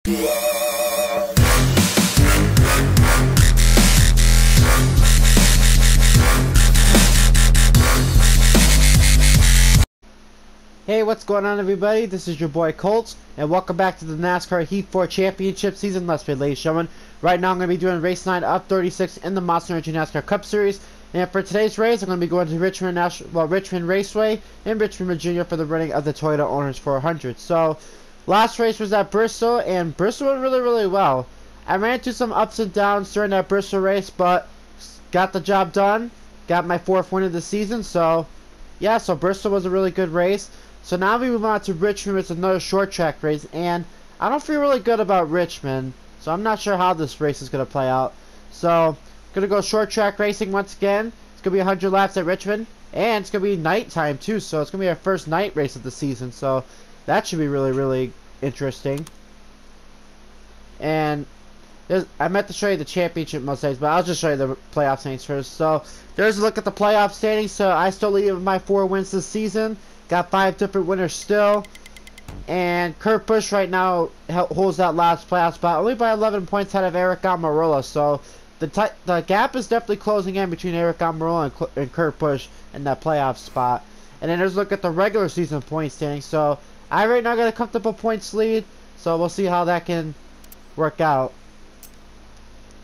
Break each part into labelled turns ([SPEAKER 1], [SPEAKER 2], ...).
[SPEAKER 1] Hey, what's going on, everybody? This is your boy Colts, and welcome back to the NASCAR Heat 4 Championship Season Let's Play, ladies and gentlemen. Right now I'm going to be doing race 9 up 36 in the Monster Energy NASCAR Cup Series. And for today's race, I'm going to be going to Richmond Raceway in Richmond, Virginia for the running of the Toyota Owners 400. So, last race was at Bristol, and Bristol went really well. I ran into some ups and downs during that Bristol race, but got the job done. Got my 4th win of the season, so yeah, so Bristol was a really good race. So now we move on to Richmond. It's another short track race, and I don't feel really good about Richmond, so I'm not sure how this race is going to play out. So, going to go short track racing once again. It's going to be 100 laps at Richmond, and it's going to be nighttime too, so it's going to be our first night race of the season, so that should be really interesting. And I meant to show you the championship most days, but I'll just show you the playoff standings first. So, there's a look at the playoff standings. So, I still lead with my 4 wins this season. Got 5 different winners still. And Kurt Busch right now holds that last playoff spot, only by 11 points ahead of Eric Almirola. So the gap is definitely closing in between Eric Almirola and Kurt Busch in that playoff spot. And then there's a look at the regular season point standings. So I right now got a comfortable points lead. So we'll see how that can work out.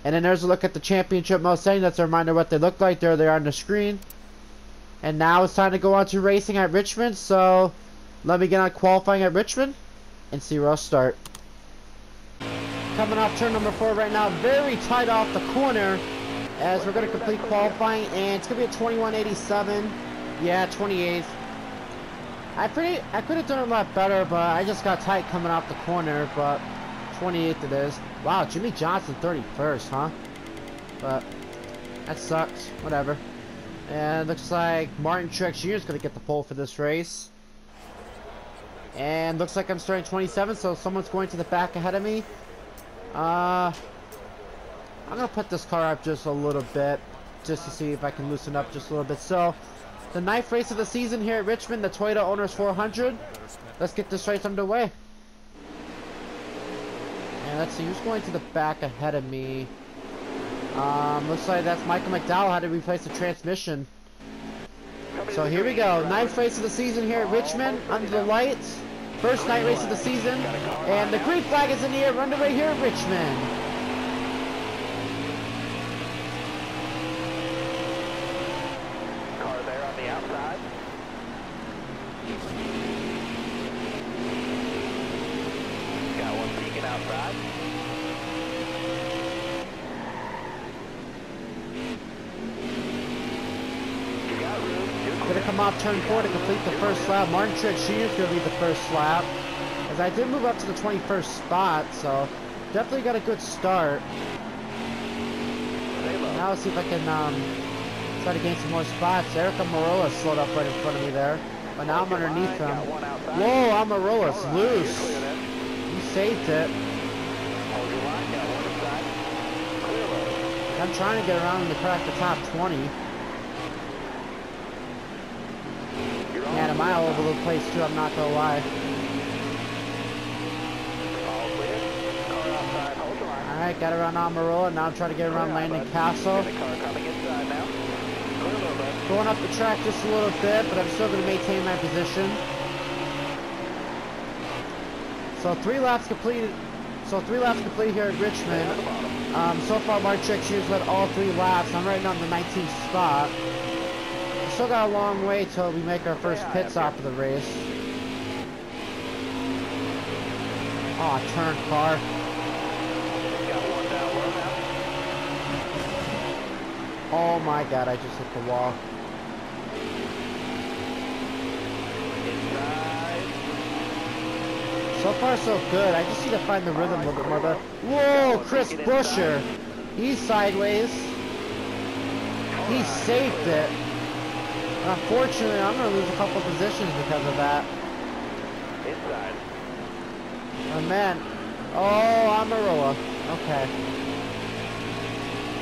[SPEAKER 1] And then there's a look at the championship mode settings. That's a reminder of what they look like. There they are on the screen. And now it's time to go on to racing at Richmond, so let me get on qualifying at Richmond and see where I'll start. Coming off turn number 4 right now, very tight off the corner as we're going to complete qualifying, and it's going to be a 21.87. Yeah, 28th. I could have done a lot better, but I just got tight coming off the corner, but 28th it is. Wow, Jimmy Johnson 31st, huh? But that sucks. Whatever. And looks like Martin Truex Jr. is going to get the pole for this race. And looks like I'm starting 27, so someone's going to the back ahead of me. I'm going to put this car up just a little bit, just to see if I can loosen up just a little bit. So, the 9th race of the season here at Richmond, the Toyota Owners 400. Let's get this race underway. And let's see who's going to the back ahead of me. Looks like that's Michael McDowell had to replace the transmission. So here we go. 9th race of the season here at Richmond under the lights. First night race of the season. And the green flag is in the air. Underway here at Richmond.
[SPEAKER 2] Car there on the outside. Got one peeking outside.
[SPEAKER 1] Going to come off turn 4 to complete the first lap. Martin Truex Jr. is going to lead the first lap, as I did move up to the 21st spot, so definitely got a good start. Now let's see if I can try to gain some more spots. Eric Almirola slowed up right in front of me there, but now I'm underneath him. Whoa, Almirola's loose. He saved it. I'm trying to get around him to crack the top 20. Man, am I all over the place too, I'm not gonna lie. Alright, got around Almirola, now I'm trying to get around Landon Castle. Going up the track just a little bit, but I'm still gonna maintain my position. So 3 laps completed. So 3 laps complete here at Richmond. So far Martin Truex Jr. led all 3 laps. I'm right now in the 19th spot. Still got a long way till we make our first pit stop of the race. Oh, turn car. Oh my god, I just hit the wall. So far so good. I just need to find the rhythm a little bit more. But whoa, Chris Buescher. He's sideways. He saved it. Unfortunately, I'm going to lose a couple positions because of that.
[SPEAKER 2] Inside.
[SPEAKER 1] Oh, man. Oh, Almirola. Okay.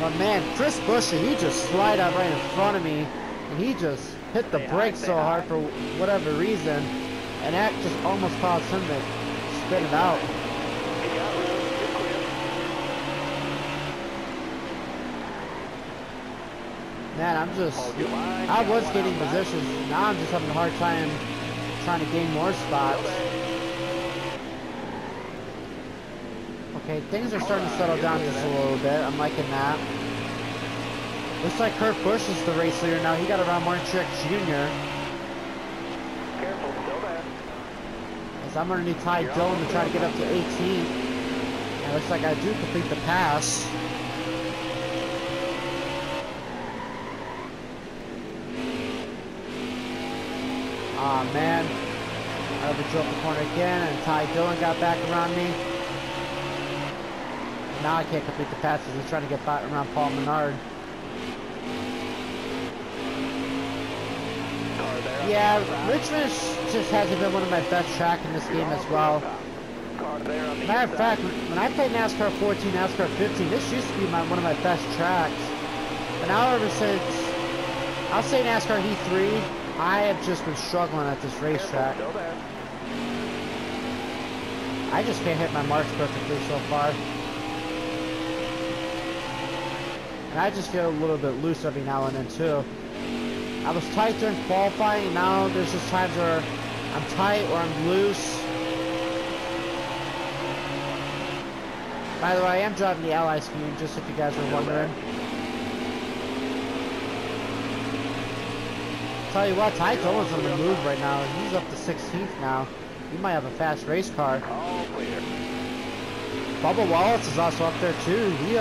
[SPEAKER 1] But man, Chris Buescher, he just slid up right in front of me, and he just hit the brakes so hard for whatever reason, and that just almost caused him to spin it out. Man, I was getting positions. Now I'm just having a hard time trying to gain more spots. Okay, things are starting to settle down just a little bit. I'm liking that. Looks like Kurt Busch is the race leader now. He got around Martin Truex Jr.
[SPEAKER 2] Careful, still there.
[SPEAKER 1] As I'm underneath Ty Dillon to try to get up to 18. And it looks like I do complete the pass. Aw, man. I overdrove the corner again, and Ty Dillon got back around me. Now I can't complete the pass because he's trying to get back around Paul Menard. Yeah, Richmond just hasn't been one of my best tracks in this game as well. Matter of fact, when I played NASCAR 14, NASCAR 15, this used to be one of my best tracks. But now ever since, I'll say NASCAR Heat 3, I have just been struggling at this racetrack. I just can't hit my marks perfectly so far. And I just feel a little bit loose every now and then too. I was tight during qualifying, and now there's just times where I'm tight or I'm loose. By the way, I am driving the Ally scheme, just if you guys were wondering. Tell you what, Ty Dillon's on the move right now. He's up to 16th now. He might have a fast race car. Bubba Wallace is also up there too. He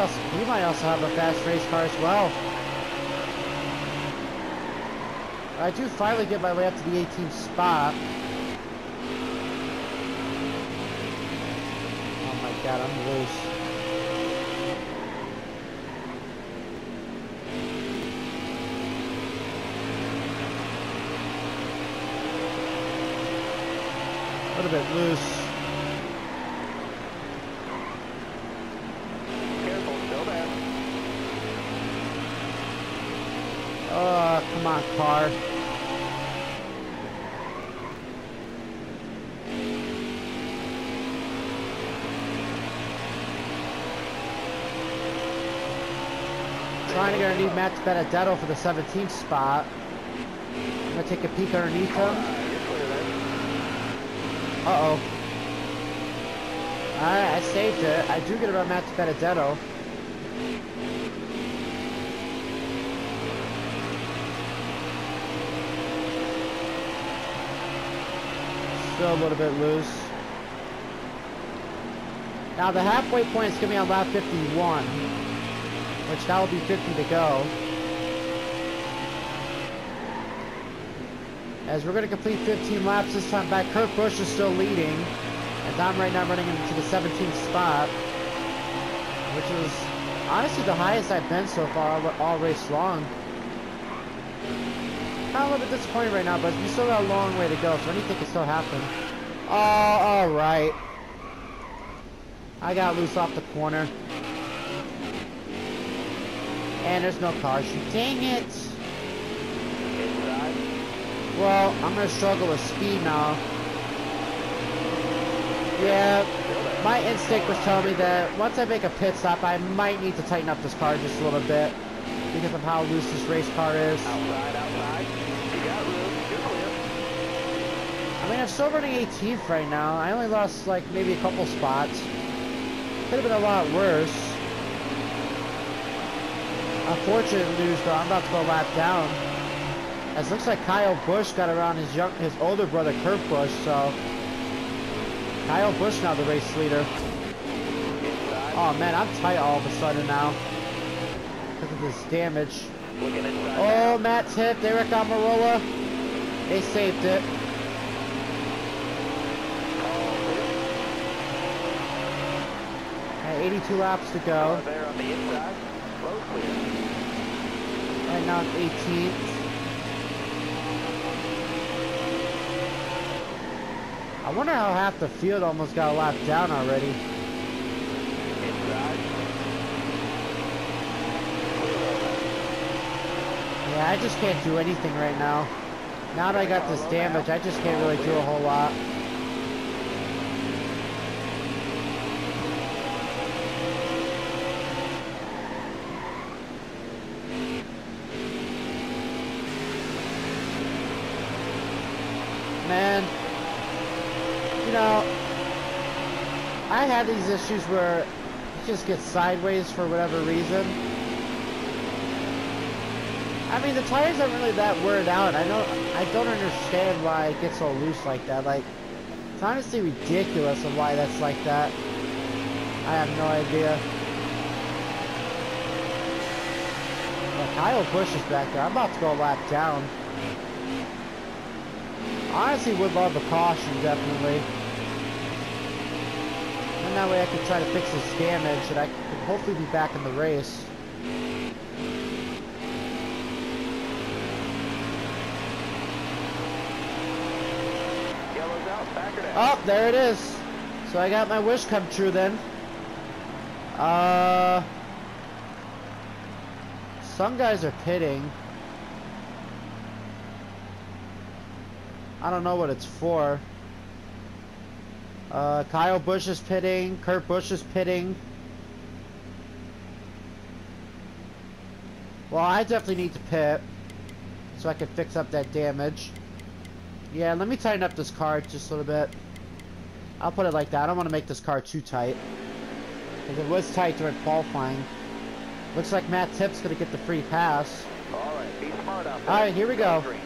[SPEAKER 1] might also have a fast race car as well. I do finally get my way up to the 18th spot. Oh my god, I'm loose. A little bit loose.
[SPEAKER 2] Careful, still there.
[SPEAKER 1] Oh, come on, car. Trying to get underneath Matt Benedetto for the 17th spot. I'm going to take a peek underneath him. Uh-oh. Alright, I saved it. I do get around Matt Benedetto. Still a little bit loose. Now the halfway point is going to be on lap 51. Which that will be 50 to go. As we're going to complete 15 laps this time back. Kurt Busch is still leading. As I'm right now running into the 17th spot. Which is honestly the highest I've been so far all race long. Kind of a little bit disappointed right now, but we still got a long way to go, so anything can still happen. Oh, alright. I got loose off the corner. And there's no car shoot. Dang it! Well, I'm gonna struggle with speed now. Yeah, my instinct was telling me that once I make a pit stop, I might need to tighten up this car just a little bit because of how loose this race car is.
[SPEAKER 2] Outside. You got room. You're clear.
[SPEAKER 1] I mean, I'm still running 18th right now. I only lost like maybe a couple spots. Could have been a lot worse. Unfortunate news though, I'm about to go lap down. As it looks like Kyle Busch got around his older brother Kurt Busch, so Kyle Busch now the race leader. Oh man, I'm tight all of a sudden now because of this damage. Oh, Matt's hit. Eric Almirola. They saved it. At 82 laps to go. Right now I'm 18th. I wonder how half the field almost got a lap down already. Yeah, I just can't do anything right now. Now that I got this damage, I just can't really do a whole lot. have these issues where it just gets sideways for whatever reason. I mean, the tires aren't really that wear out. I don't understand why it gets so loose like that. Like, it's honestly ridiculous of why that's like that. I have no idea. But Kyle Busch is back there. I'm about to go a lap down. Honestly, would love a caution, definitely. And that way I can try to fix this damage, and I can hopefully be back in the race.
[SPEAKER 2] Yellow's out, Packard out.
[SPEAKER 1] Oh, there it is. So I got my wish come true then. Some guys are pitting. I don't know what it's for. Kyle Busch is pitting. Kurt Busch is pitting. Well, I definitely need to pit so I can fix up that damage. Yeah, let me tighten up this car just a little bit. I'll put it like that. I don't want to make this car too tight, because it was tight during qualifying. Looks like Matt Tipp's going to get the free pass.
[SPEAKER 2] Alright, be smart out there.
[SPEAKER 1] Alright, here we go.
[SPEAKER 2] Green.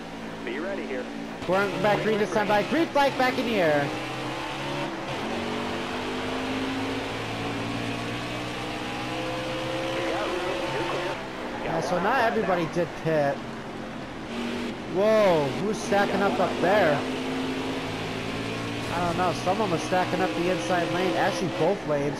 [SPEAKER 2] Be ready here.
[SPEAKER 1] Going back green this time by green flag back in the air.
[SPEAKER 2] You got room, you're clear.
[SPEAKER 1] Yeah, so not everybody did pit. Whoa, who's stacking up there? I don't know, someone was stacking up the inside lane, actually both lanes.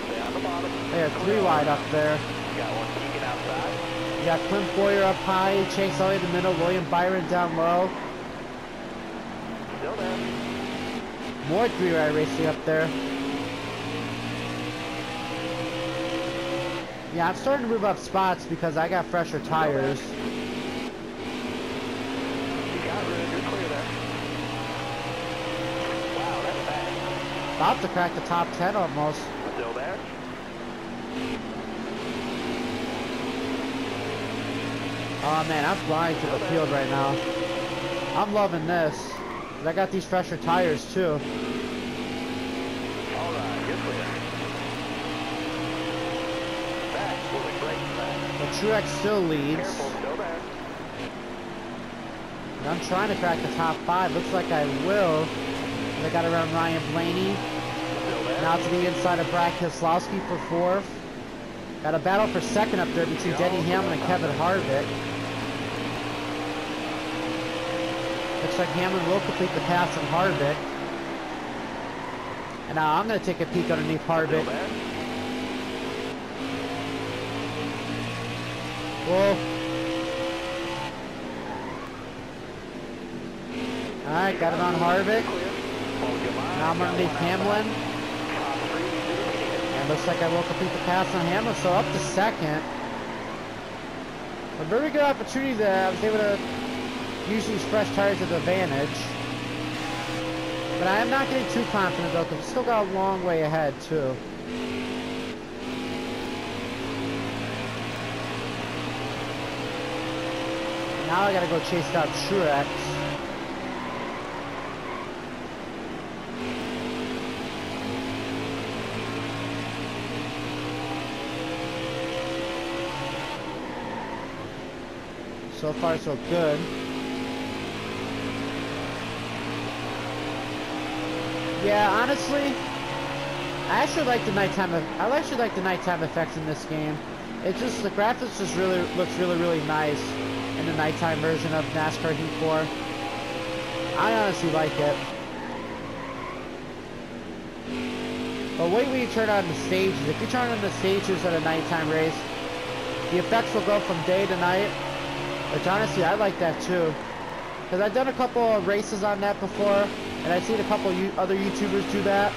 [SPEAKER 2] Stay on the bottom.
[SPEAKER 1] They are 3 wide up there.
[SPEAKER 2] You got one peeking outside.
[SPEAKER 1] You got Clint Boyer up high, Chase Elliott in the middle, William Byron down low.
[SPEAKER 2] Still there.
[SPEAKER 1] More 3-wide racing up there. Yeah, I'm starting to move up spots because I got fresher tires.
[SPEAKER 2] You got room, you're clear there. Wow, that's fast.
[SPEAKER 1] About to crack the top 10 almost.
[SPEAKER 2] Still there.
[SPEAKER 1] Oh man, I'm flying to the field right now. I'm loving this. I got these fresher tires too.
[SPEAKER 2] Alright, you're clear. Back, moving great back.
[SPEAKER 1] The Truex still leads.
[SPEAKER 2] Careful, still there.
[SPEAKER 1] And I'm trying to crack the top 5. Looks like I will. I got around Ryan Blaney.
[SPEAKER 2] Still there.
[SPEAKER 1] Now to the inside of Brad Keselowski for 4th. Got a battle for 2nd up there between Denny Hamlin and Kevin Harvick. Looks like Hamlin will complete the pass on Harvick. And now I'm going to take a peek underneath Harvick. Whoa. Alright, got it on Harvick. Now I'm underneath Hamlin. And looks like I will complete the pass on Hamlin, so up to 2nd. A very good opportunity there. I was able to use these fresh tires as an advantage. But I am not getting too confident though, because I've still got a long way ahead too. Now I gotta go chase down Truex. So far so good. Yeah, honestly, I actually like the nighttime. I actually like the nighttime effects in this game. It just, the graphics just really looks really nice in the nighttime version of NASCAR Heat 4. I honestly like it. But wait when you turn on the stages. If you turn on the stages at a nighttime race, the effects will go from day to night. Which honestly, I like that too. Because I've done a couple of races on that before. And I've seen a couple other YouTubers do that.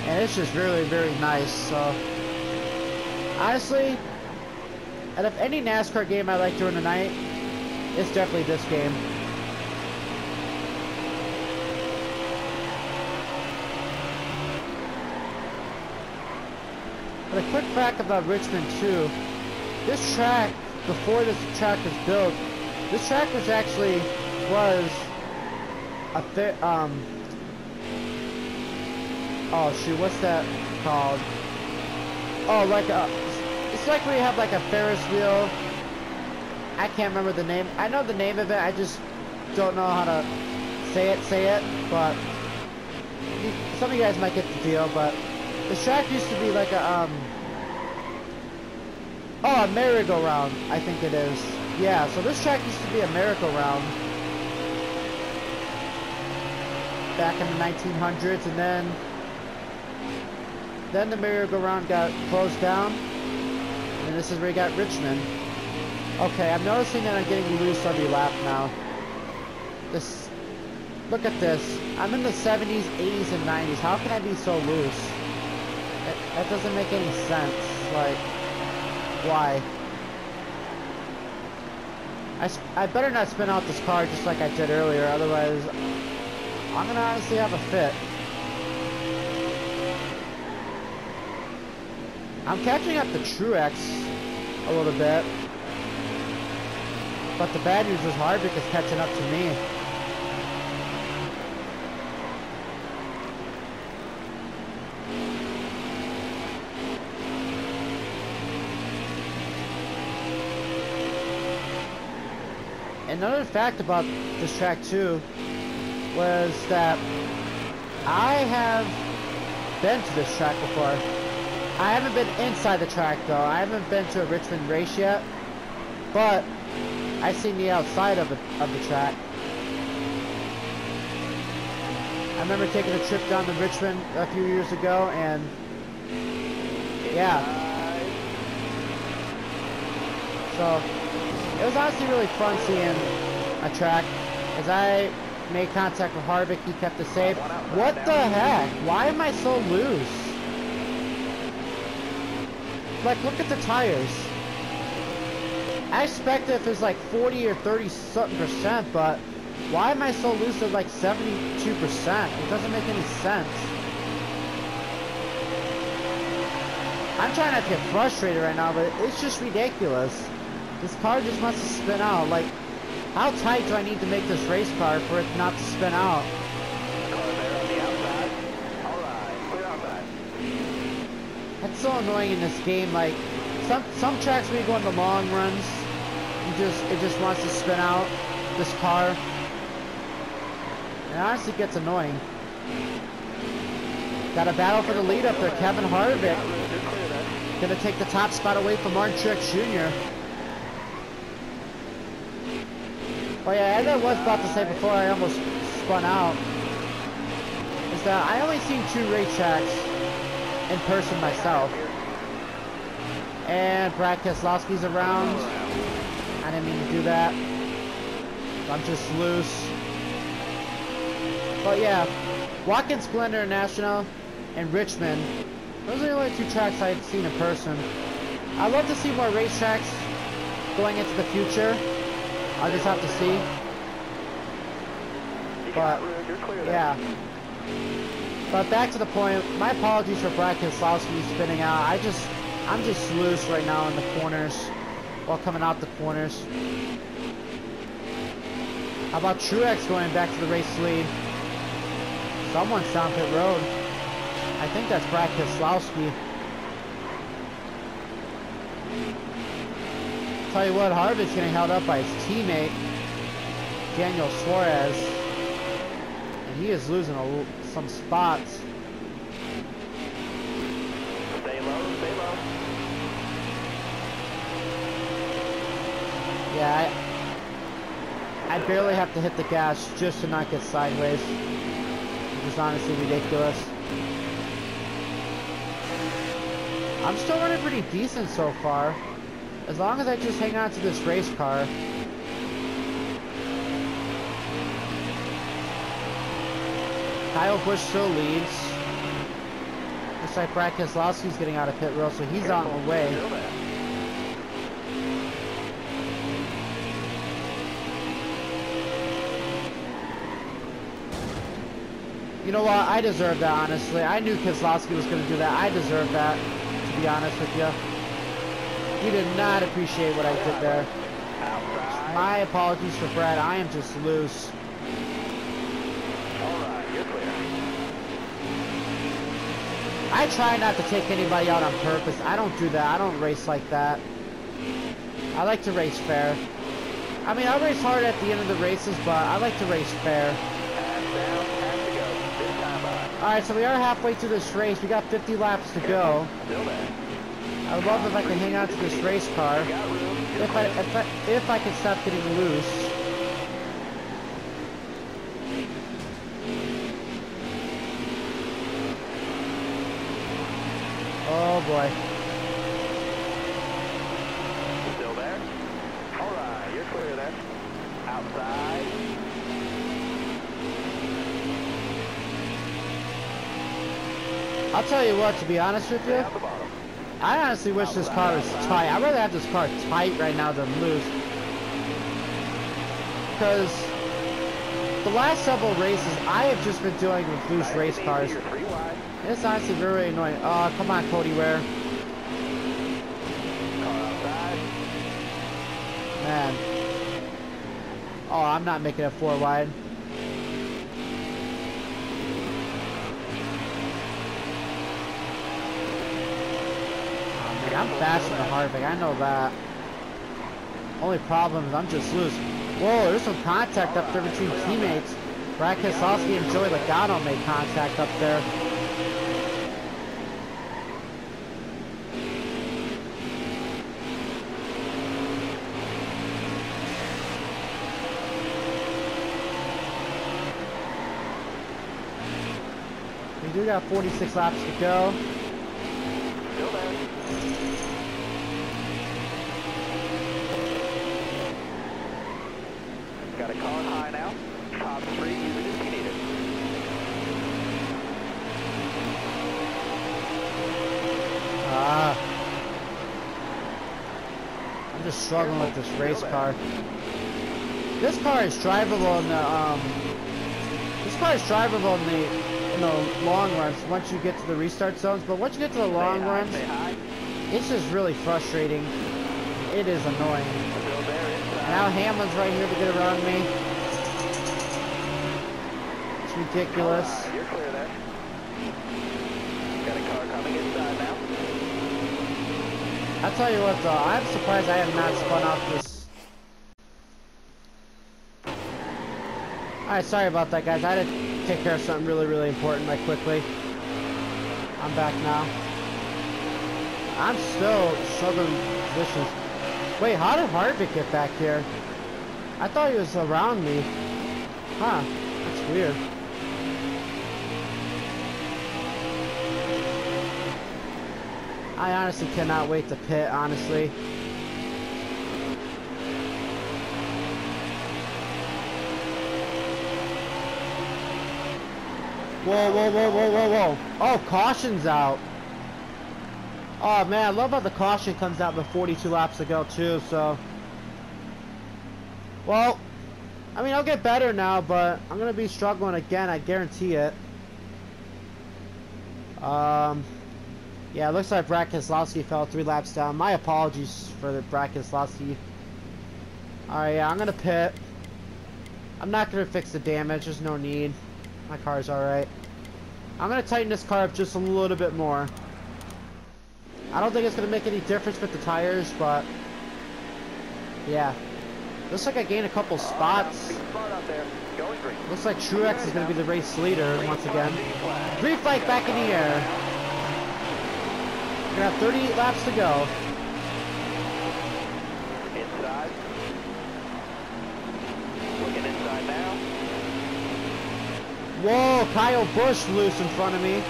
[SPEAKER 1] And it's just really nice. So, honestly, out of any NASCAR game I like during the night, it's definitely this game. But a quick fact about Richmond too. This track, before this track was built, this track was actually Oh shoot, what's that called? Oh, like a, it's like where you have like a Ferris wheel. I can't remember the name. I know the name of it, I just don't know how to say it, but some of you guys might get the deal. But the track used to be like a, oh, a merry-go-round, I think it is. Yeah, so this track used to be a merry-go-round back in the 1900s, and then the merry-go-round got closed down, and this is where you got Richmond. Okay, I'm noticing that I'm getting loose every lap now. This, look at this. I'm in the 70s, 80s, and 90s. How can I be so loose? That doesn't make any sense. Like, why? I better not spin out this car just like I did earlier, otherwise I'm gonna honestly have a fit. I'm catching up to Truex a little bit, but the bad news is Harvick is catching up to me. Another fact about this track too was that I have been to this track before. I haven't been inside the track though. I haven't been to a Richmond race yet, but I've seen the outside of the track. I remember taking a trip down to Richmond a few years ago, and yeah. So it was honestly really fun seeing a track. As I made contact with Harvick, he kept it safe. What the heck? Why am I so loose? Like, look at the tires. I expected if it's like 40 or 30 something percent, but why am I so loose at like 72%? It doesn't make any sense. I'm trying not to get frustrated right now, but it's just ridiculous. This car just wants to spin out. Like, how tight do I need to make this race car for it not to spin out?
[SPEAKER 2] Car there on the outside. All right, clear outside.
[SPEAKER 1] That's so annoying in this game. Like, some tracks when you go on the long runs, it just wants to spin out this car. It honestly gets annoying. Got a battle for the lead up there. Kevin Harvick gonna take the top spot away from Martin Truex Jr. Oh yeah, as I was about to say before I almost spun out, is that I only seen 2 racetracks in person myself. And Brad Keselowski's around. I didn't mean to do that. I'm just loose. But yeah, Watkins Glen International and Richmond, those are the only 2 tracks I've seen in person. I'd love to see more racetracks going into the future. I'll just have to see. But yeah. But back to the point, my apologies for Brad Keselowski spinning out. I'm just loose right now in the corners while coming out the corners. How about Truex going back to the race lead? Someone's down pit road. I think that's Brad Keselowski. Tell you what, Harvick's getting held up by his teammate, Daniel Suarez. And he is losing some spots.
[SPEAKER 2] Stay low, stay low.
[SPEAKER 1] Yeah, I barely have to hit the gas just to not get sideways. Which is honestly ridiculous. I'm still running pretty decent so far. As long as I just hang on to this race car. Kyle Busch still leads. Looks like Brad Keselowski's getting out of pit road, so he's on the way. You know what? I deserve that, honestly. I knew Keselowski was going to do that. I deserve that, to be honest with you. He did not appreciate what I did there. My apologies for Brad. I am just loose.
[SPEAKER 2] All right, you're clear.
[SPEAKER 1] I try not to take anybody out on purpose. I don't do that. I don't race like that. I like to race fair. I mean, I race hard at the end of the races, but I like to race fair. Alright, so we are halfway through this race. We got 50 laps to go. I would love if I can hang on to this race car. If I can stop getting loose. Oh boy.
[SPEAKER 2] Still there? Alright, you're clear there. Outside.
[SPEAKER 1] I'll tell you what, to be honest with you, I honestly wish this car was tight. I'd rather have this car tight right now than loose. Because the last several races, I have just been doing with loose race cars. It's honestly very annoying. Oh, come on, Cody Ware. Man. Oh, I'm not making it 4 wide. I'm faster than Harvick, I know that. Only problem is I'm just loose. Whoa, there's some contact up there between teammates. Brad Keselowski and Joey Logano made contact up there. We do got 46 laps to go.
[SPEAKER 2] Still there. Got a car high now. Top 3, use it if you need it.
[SPEAKER 1] I'm just struggling with this race car. This car is drivable in the in the long runs once you get to the restart zones, but once you get to the long runs, it's just really frustrating. It is annoying. Now Hamlin's right here to get around me. It's ridiculous.
[SPEAKER 2] You're clear there. Got a car coming inside now.
[SPEAKER 1] I'll tell you what though, I'm surprised I have not spun off this. Alright, sorry about that guys. I had to take care of something really important right quickly. I'm back now. I'm still struggling with positions. Wait, how did Harvick get back here? I thought he was around me. Huh, that's weird. I honestly cannot wait to pit, honestly. Whoa. Oh, caution's out. Oh man, I love how the caution comes out with 42 laps to go too, so. Well, I mean, I'll get better now, but I'm going to be struggling again, I guarantee it. Yeah, it looks like Brad Keselowski fell 3 laps down. My apologies for the Brad Keselowski. Alright, yeah, I'm going to pit. I'm not going to fix the damage, there's no need. My car's alright. I'm going to tighten this car up just a little bit more. I don't think it's going to make any difference with the tires, but yeah. Looks like I gained a couple spots. Looks like Truex is going to be the race leader once again. Green flag back in the air. We got 38 laps to go.
[SPEAKER 2] Inside. Looking inside now.
[SPEAKER 1] Whoa, Kyle Busch loose in front of me.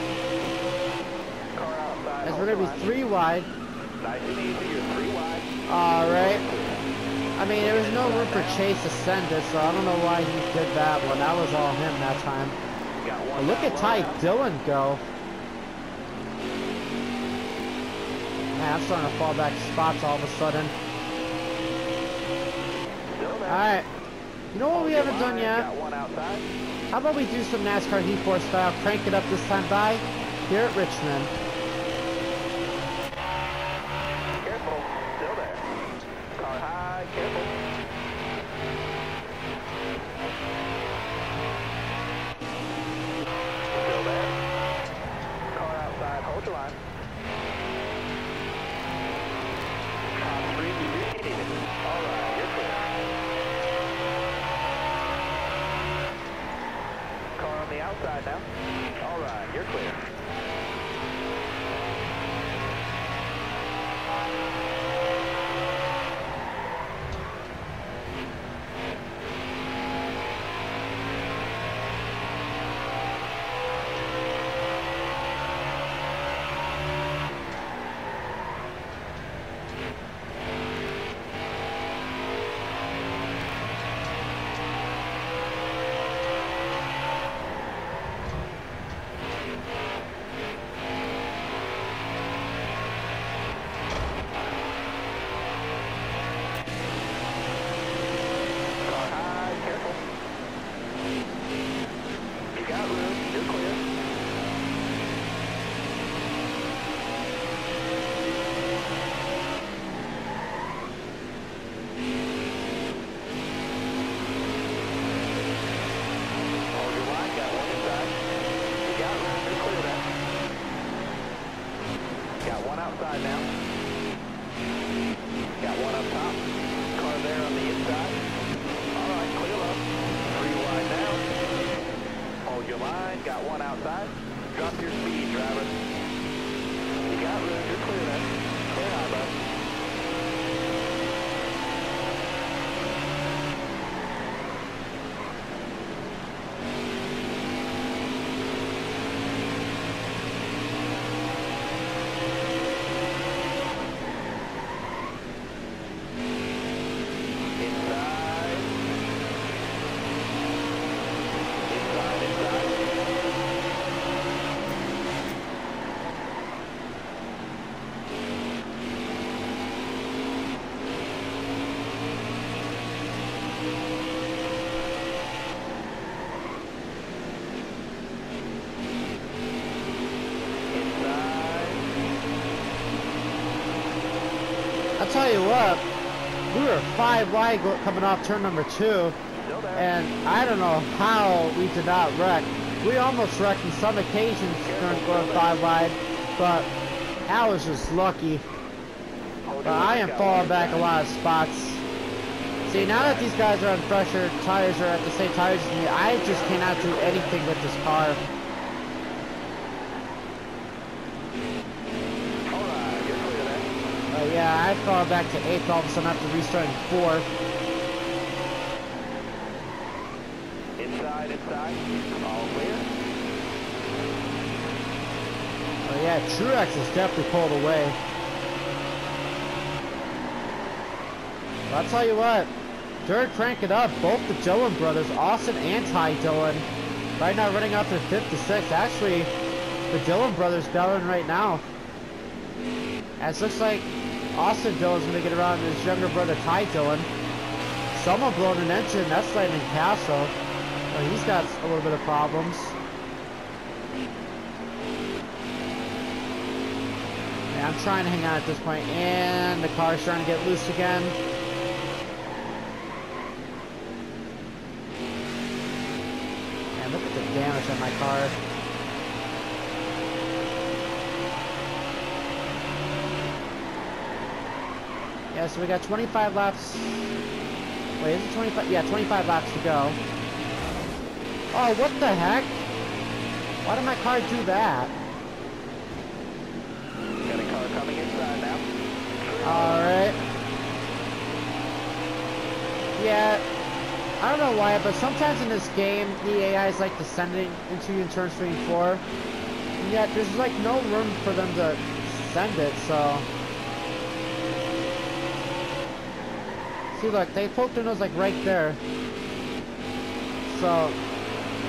[SPEAKER 2] Car outside.
[SPEAKER 1] As we're going to be 3 wide.
[SPEAKER 2] Nice and easy, you're 3 wide.
[SPEAKER 1] Alright. I mean, there was no room for Chase to send it, so I don't know why he did that one. That was all him that time. But look at Ty Dillon go. Man, I'm starting to fall back spots all of a sudden. Alright. You know what we haven't done yet? How about we do some NASCAR Heat 4 style, crank it up this time by here at Richmond.
[SPEAKER 2] Careful, still there. Car high, careful. Still there. Car outside, hold now. All right, you're clear. Outside now. Got one up top. Car there on the inside. All right, clear up. 3 wide now. Hold your line. Got one outside. Drop your speed, driver. You got room. You're clear then. Clear high, bud.
[SPEAKER 1] I'll tell you what, we were 5 wide coming off turn number 2, and I don't know how we did not wreck. We almost wrecked on some occasions during going 5 wide, but I was just lucky. But I am falling back a lot of spots. See, now that these guys are on fresher tires or at the same tires as me, I just cannot do anything with this car. Yeah, I fall back to 8th all of a sudden after restarting 4th.
[SPEAKER 2] Inside, all clear.
[SPEAKER 1] Oh yeah, Truex is definitely pulled away. But I'll tell you what, they're cranking up. Both the Dillon brothers, Austin and Ty Dillon, right now running up to 5th to 6th. Actually, the Dillon brothers battling right now. As looks like Austin Dillon's going to get around his younger brother Ty Dillon. Someone blowing an engine, that's Lightning Castle. Well, he's got a little bit of problems. Yeah, I'm trying to hang on at this point, and the car's starting to get loose again. Man, look at the damage on my car. Yeah, so we got 25 laps. Wait, is it 25? Yeah, 25 laps to go. Oh, what the heck? Why did my car do that?
[SPEAKER 2] Got a car coming inside now.
[SPEAKER 1] Alright. Yeah, I don't know why, but sometimes in this game, the AIs like descending into you in turns 3 and 4. And yet, there's like no room for them to send it, so... See, look, they poked their nose like right there. So,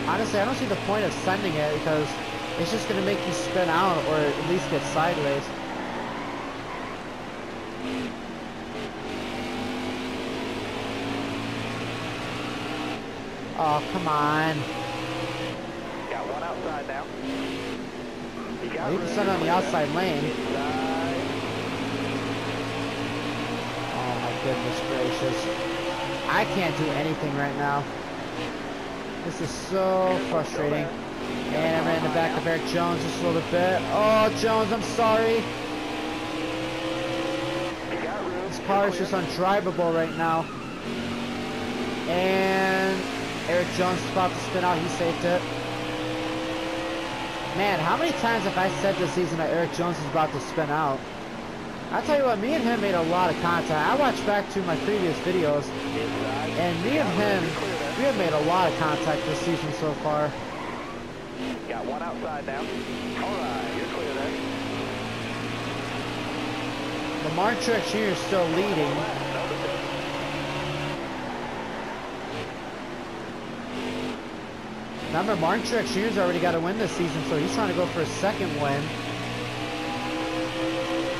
[SPEAKER 1] honestly, I don't see the point of sending it because it's just going to make you spin out or at least get sideways. Oh, come on.
[SPEAKER 2] Got one outside now.
[SPEAKER 1] You can send on the outside lane. Oh my goodness gracious. I can't do anything right now. This is so frustrating. And I ran in the back of Eric Jones just a little bit. Oh, Jones, I'm sorry. This car is just undrivable right now. And Eric Jones is about to spin out. He saved it. Man, how many times have I said this season that Eric Jones is about to spin out? I'll tell you what, me and him made a lot of contact. I watched back to my previous videos, and me and him, we have made a lot of contact this season so far.
[SPEAKER 2] Got one outside now. All right, you're clear there.
[SPEAKER 1] Lamar Truex Jr. is still leading. Remember, Martin Truex Jr.'s already got a win this season, so he's trying to go for a second win.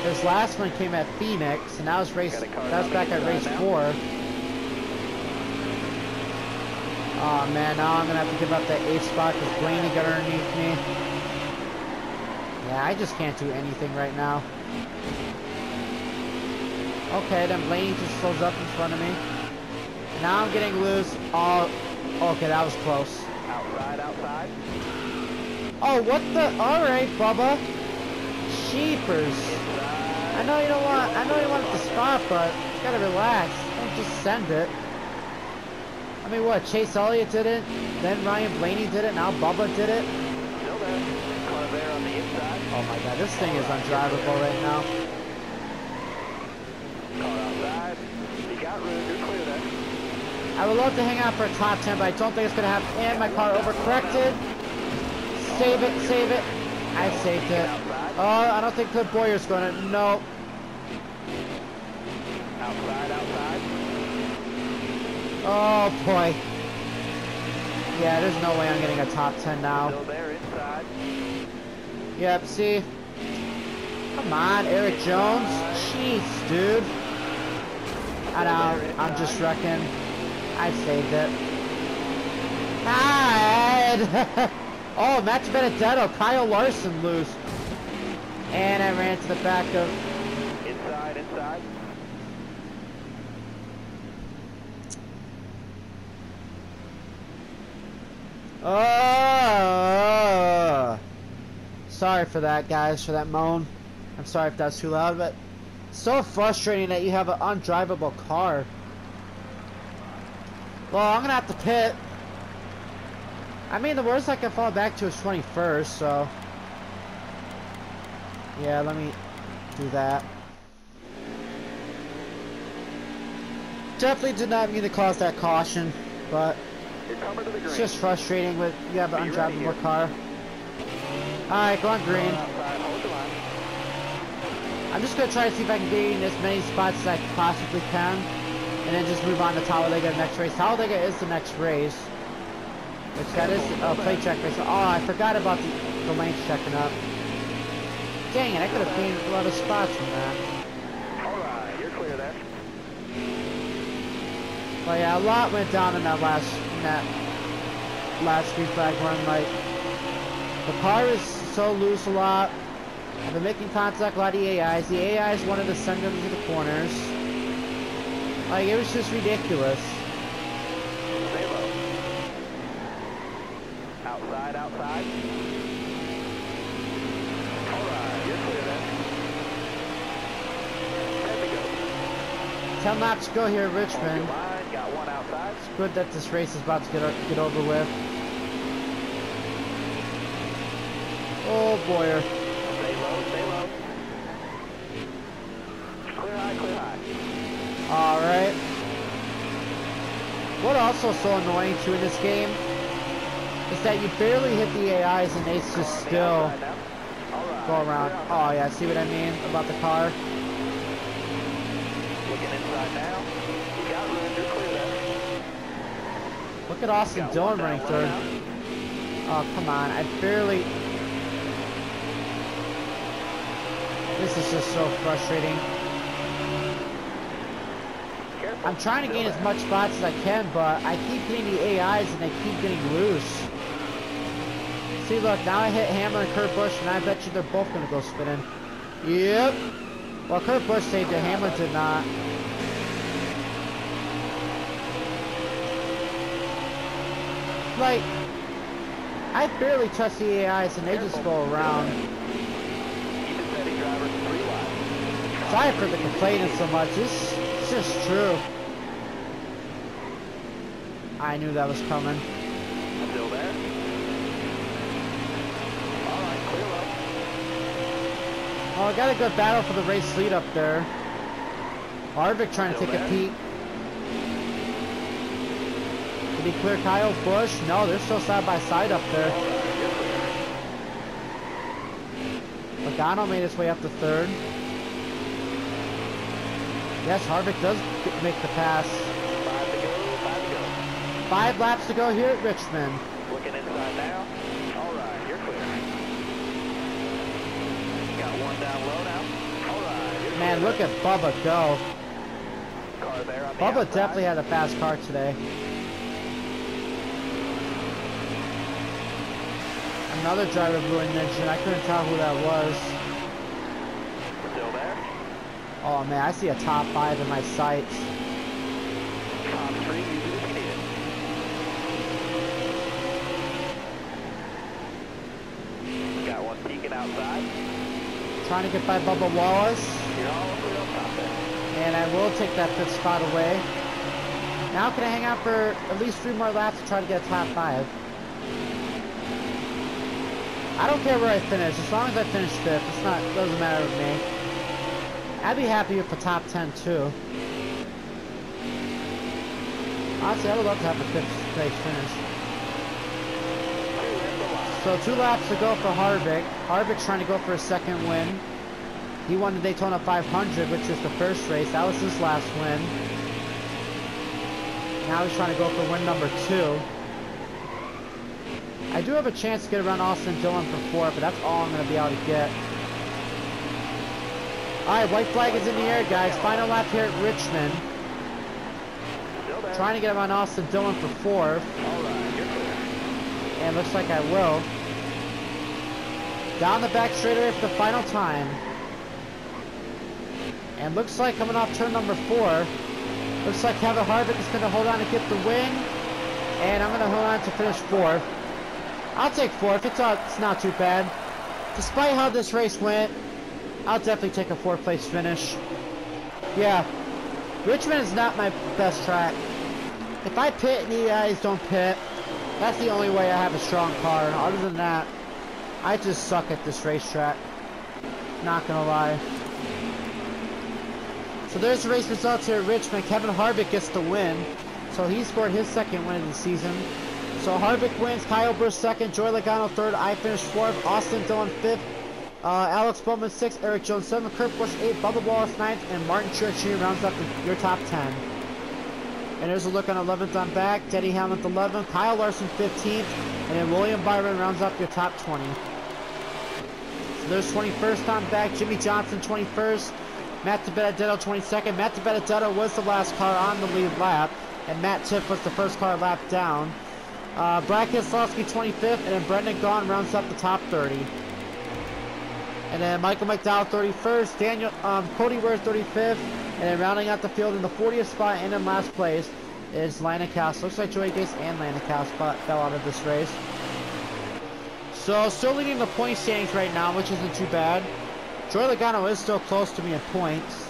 [SPEAKER 1] His last one came at Phoenix, and that was back at race 4. Oh man, now I'm gonna have to give up that 8th spot because Blaney got underneath me. Yeah, I just can't do anything right now. Okay, then Blaney just slows up in front of me. Now I'm getting loose. Oh, okay, that was close.
[SPEAKER 2] Outside.
[SPEAKER 1] Oh, what the? All right, Bubba. Sheepers. I know you want it to spot, but you gotta relax. Don't just send it. I mean, what? Chase Elliott did it, then Ryan Blaney did it, now Bubba did it.
[SPEAKER 2] Still there. Car there on the inside.
[SPEAKER 1] Oh my God, this thing is undrivable right now.
[SPEAKER 2] Car outside. You got room. You're clear there.
[SPEAKER 1] I would love to hang out for a top 10, but I don't think it's gonna happen. And my car overcorrected. Save it, save it. I saved it. Oh, I don't think Cliff Boyer's gonna. No.
[SPEAKER 2] Outside.
[SPEAKER 1] Oh boy. Yeah, there's no way I'm getting a top 10 now.
[SPEAKER 2] Still there inside.
[SPEAKER 1] Yep, see? Come on, Eric Jones. Jeez, dude. I know, I'm just wrecking. I saved it. God! Oh, Matt Benedetto, Kyle Larson loose. And I ran to the back of...
[SPEAKER 2] Inside.
[SPEAKER 1] Oh! Sorry for that, guys, for that moan. I'm sorry if that's too loud, but so frustrating that you have an undrivable car. Well, I'm gonna have to pit. I mean, the worst I can fall back to is 21st, so... Yeah, let me do that. Definitely did not mean to cause that caution, but it's just frustrating when you have an undrivable car. Alright, go on green. I'm just going to try to see if I can gain as many spots as I possibly can, and then just move on to Talladega next race. Talladega is the next race, which that is a plate check race. Oh, I forgot about the lanes checking up. Dang it, I could have gained a lot of spots from that.
[SPEAKER 2] Alright, you're clear there.
[SPEAKER 1] Well, yeah, a lot went down in that last green flag run. Like, the car is so loose a lot. I've been making contact with a lot of the AIs. The AIs wanted to send them to the corners. Like, it was just ridiculous.
[SPEAKER 2] Stay low. Outside. Alright, you're clear there. 10 to go.
[SPEAKER 1] 10 laps to go here at Richmond.
[SPEAKER 2] Got one outside.
[SPEAKER 1] It's good that this race is about to get over with. Oh, boy.
[SPEAKER 2] Stay low. Clear high.
[SPEAKER 1] Alright. What also is so annoying too in this game is that you barely hit the AIs and they just still go around. Oh yeah, see what I mean about the car?
[SPEAKER 2] Looking inside now. You got room, you're clear there.
[SPEAKER 1] Look at Austin Dillon running third. Oh, come on. I barely... This is just so frustrating. I'm trying to gain as much spots as I can, but I keep hitting the AIs and they keep getting loose. See, look, now I hit Hammer and Kurt Busch, and I bet you they're both going to go spinning. Yep. Well, Kurt Busch saved it, Hammer did not. Like, I barely touch the AIs and they just go around. Sorry for the complaining so much. It's just true. I knew that was coming.
[SPEAKER 2] Still there. Alright,
[SPEAKER 1] Oh, I got a good battle for the race lead up there. Harvick trying to take a peek. Did he clear Kyle Busch? No, they're still side by side up there. Logano made his way up to third. Yes, Harvick does make the pass.
[SPEAKER 2] 5 to go.
[SPEAKER 1] 5 laps to go here at Richmond.
[SPEAKER 2] Looking inside now. All right, you're clear. Got one down low now. All right, you're
[SPEAKER 1] Man,
[SPEAKER 2] clear.
[SPEAKER 1] look at Bubba go.
[SPEAKER 2] Car there on the
[SPEAKER 1] Bubba
[SPEAKER 2] outside.
[SPEAKER 1] definitely had a fast car today. Another driver blew an engine. I couldn't tell who that was.
[SPEAKER 2] Still there.
[SPEAKER 1] Oh man, I see a top 5 in my sights.
[SPEAKER 2] Top 3, use it if you need it. Got one peeking outside.
[SPEAKER 1] Trying to get by Bubba Wallace.
[SPEAKER 2] You're all the way up top there.
[SPEAKER 1] And I will take that 5th spot away. Now can I hang out for at least 3 more laps to try to get a top 5? I don't care where I finish, as long as I finish 5th, it doesn't matter with me. I'd be happy with the top 10 too. Honestly, I would love to have a 5th place finish. So 2 laps to go for Harvick. Harvick's trying to go for a 2nd win. He won the Daytona 500, which was the first race. That was his last win. Now he's trying to go for win number 2. I do have a chance to get around Austin Dillon for 4, but that's all I'm going to be able to get. Alright, white flag is in the air, guys. Final lap here at Richmond. Trying to get around Austin Dillon for 4.
[SPEAKER 2] All right, you're clear.
[SPEAKER 1] And looks like I will. Down the back straightaway for the final time. And looks like coming off turn number 4. Looks like Kevin Harvick is going to hold on to get the win. And I'm going to hold on to finish 4th. I'll take 4th. It's not too bad. Despite how this race went, I'll definitely take a 4th place finish. Yeah. Richmond is not my best track. If I pit and you guys don't pit, that's the only way I have a strong car. Other than that, I just suck at this racetrack. Not gonna lie. So there's the race results here at Richmond. Kevin Harvick gets the win. So he scored his 2nd win of the season. So Harvick wins, Kyle Busch 2nd, Joey Logano 3rd, I finished 4th, Austin Dillon 5th, Alex Bowman 6th, Eric Jones 7th, Kurt Busch 8th, Bubba Wallace 9th, and Martin Truex Jr. rounds up your top 10. And there's a look on 11th on back, Denny Hamlin 11th, Kyle Larson 15th, and then William Byron rounds up your top 20. So there's 21st on back, Jimmy Johnson 21st, Matt DiBenedetto 22nd. Matt DiBenedetto was the last car on the lead lap, and Matt Tiff was the first car lap down. Brad Keselowski 25th, and then Brendan Gaughan rounds up the top 30. And then Michael McDowell 31st, Cody Ware 35th, and then rounding out the field in the 40th spot and in last place is Landon Cass. Looks like Joey Gase and Landon Cass fell out of this race. So still leading the point standings right now, which isn't too bad. Joey Logano is still close to me in points,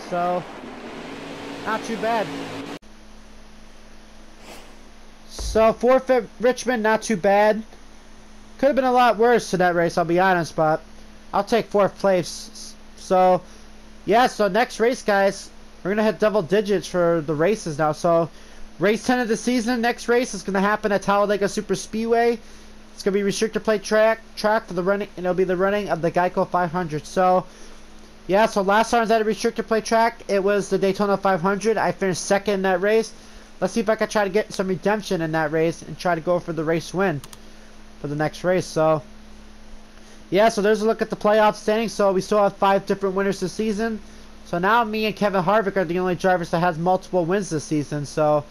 [SPEAKER 1] so not too bad. So 4th at Richmond, not too bad. Could have been a lot worse to that race, I'll be honest, but I'll take 4th place. So yeah, so next race, guys, we're gonna hit double digits for the races now. So race 10 of the season, next race is gonna happen at Talladega Super Speedway. It's gonna be restricted plate track for the running, and it'll be the running of the Geico 500. So yeah, so last time I was at a restricted plate track, it was the Daytona 500. I finished 2nd in that race. Let's see if I can try to get some redemption in that race and try to go for the race win for the next race. So yeah, so there's a look at the playoff standings. So we still have 5 different winners this season. So now me and Kevin Harvick are the only drivers that has multiple wins this season. So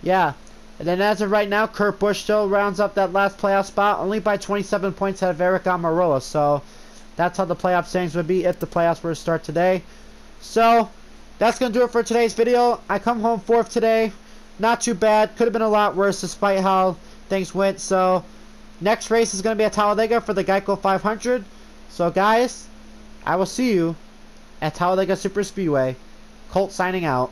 [SPEAKER 1] yeah. And then as of right now, Kurt Busch still rounds up that last playoff spot, only by 27 points ahead of Eric Almirola. So that's how the playoff standings would be if the playoffs were to start today. So that's going to do it for today's video. I come home 4th today. Not too bad. Could have been a lot worse despite how things went. So next race is going to be at Talladega for the Geico 500. So guys, I will see you at Talladega Super Speedway. Colt signing out.